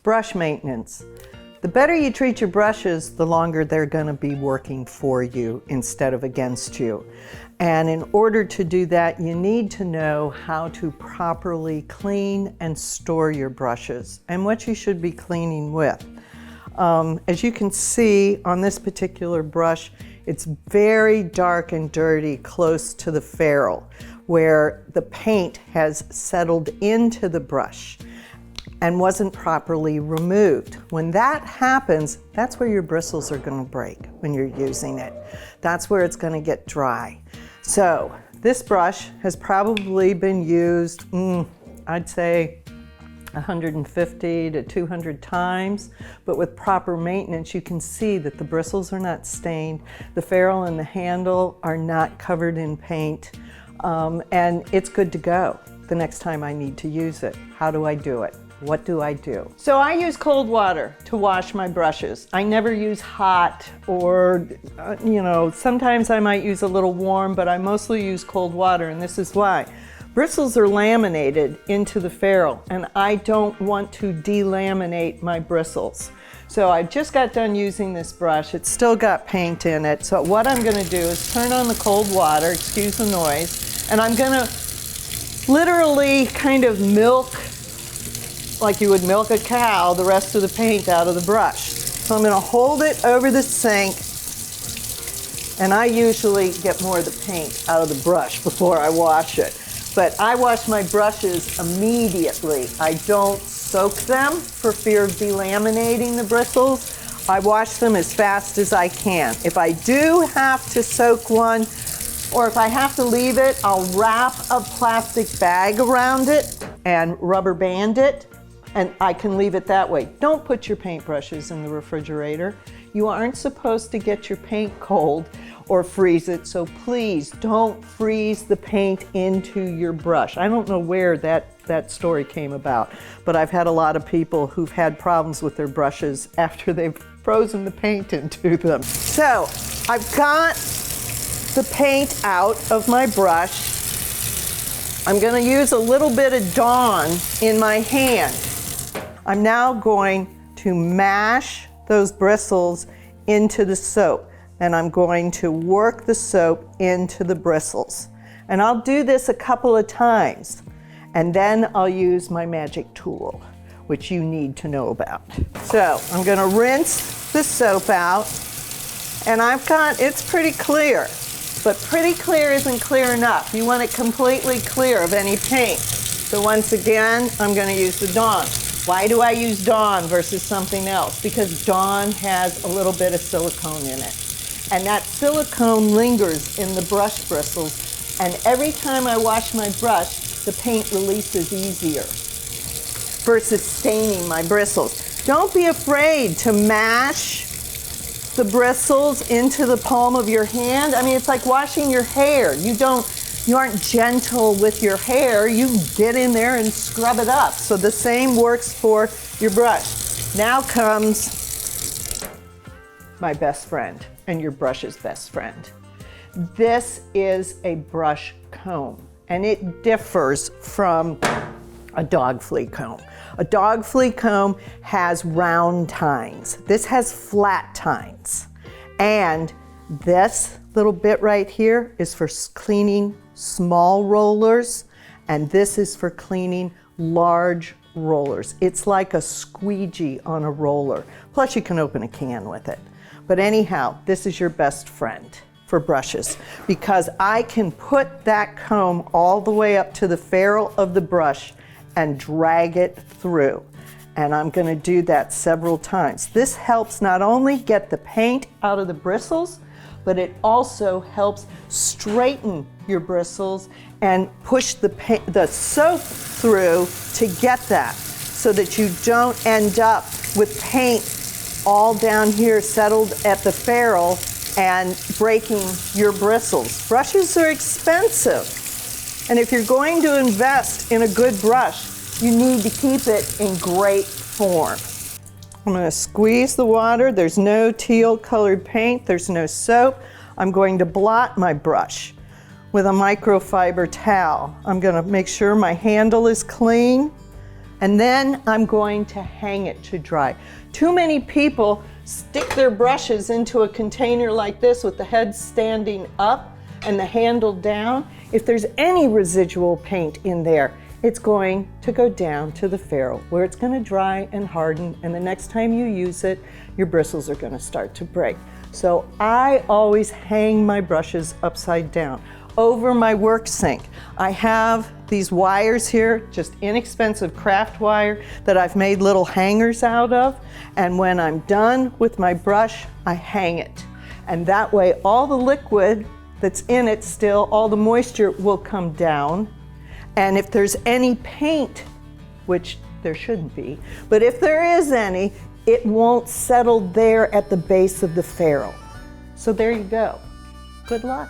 Brush maintenance. The better you treat your brushes, the longer they're going to be working for you instead of against you. And in order to do that, you need to know how to properly clean and store your brushes and what you should be cleaning with. As you can see on this particular brush, it's very dark and dirty close to the ferrule, where the paint has settled into the brush and wasn't properly removed. When that happens, that's where your bristles are going to break when you're using it. That's where it's going to get dry. So this brush has probably been used, I'd say 150 to 200 times, but with proper maintenance, you can see that the bristles are not stained, the ferrule and the handle are not covered in paint, and it's good to go the next time I need to use it. How do I do it? What do I do? So I use cold water to wash my brushes. I never use hot or, sometimes I might use a little warm, but I mostly use cold water, and this is why. Bristles are laminated into the ferrule, and I don't want to delaminate my bristles. So I just got done using this brush. It's still got paint in it. So what I'm gonna do is turn on the cold water, excuse the noise, and I'm gonna literally kind of milk, like you would milk a cow, the rest of the paint out of the brush. So I'm gonna hold it over the sink, and I usually get more of the paint out of the brush before I wash it. But I wash my brushes immediately. I don't soak them for fear of delaminating the bristles. I wash them as fast as I can. If I do have to soak one, or if I have to leave it, I'll wrap a plastic bag around it and rubber band it, and I can leave it that way. Don't put your paintbrushes in the refrigerator. You aren't supposed to get your paint cold or freeze it, so please don't freeze the paint into your brush. I don't know where that story came about, but I've had a lot of people who've had problems with their brushes after they've frozen the paint into them. So I've got the paint out of my brush. I'm gonna use a little bit of Dawn in my hand. I'm now going to mash those bristles into the soap, and I'm going to work the soap into the bristles. And I'll do this a couple of times, and then I'll use my magic tool, which you need to know about. So I'm gonna rinse the soap out, and it's pretty clear, but pretty clear isn't clear enough. You want it completely clear of any paint. So once again, I'm gonna use the Dawn. Why do I use Dawn versus something else? Because Dawn has a little bit of silicone in it. And that silicone lingers in the brush bristles, and every time I wash my brush, the paint releases easier versus staining my bristles. Don't be afraid to mash the bristles into the palm of your hand. I mean, it's like washing your hair. You aren't gentle with your hair. You get in there and scrub it up. So the same works for your brush. Now comes my best friend and your brush's best friend. This is a brush comb, and it differs from a dog flea comb. A dog flea comb has round tines. This has flat tines. And this little bit right here is for cleaning small rollers, and this is for cleaning large rollers. It's like a squeegee on a roller. Plus you can open a can with it. But anyhow, this is your best friend for brushes, because I can put that comb all the way up to the ferrule of the brush and drag it through. And I'm gonna do that several times. This helps not only get the paint out of the bristles, but it also helps straighten your bristles and push the soap through to get that, so that you don't end up with paint all down here settled at the ferrule and breaking your bristles. Brushes are expensive, and if you're going to invest in a good brush, you need to keep it in great form. I'm going to squeeze the water. There's no teal colored paint. There's no soap. I'm going to blot my brush with a microfiber towel. I'm going to make sure my handle is clean, And then I'm going to hang it to dry. Too many people stick their brushes into a container like this with the head standing up and the handle down. If there's any residual paint in there, it's going to go down to the ferrule where it's going to dry and harden, and the next time you use it, your bristles are going to start to break. So I always hang my brushes upside down over my work sink. I have these wires here, just inexpensive craft wire that I've made little hangers out of, and when I'm done with my brush, I hang it. And that way all the liquid that's in it still, all the moisture will come down. And if there's any paint, which there shouldn't be, but if there is any, it won't settle there at the base of the ferrule. So there you go. Good luck.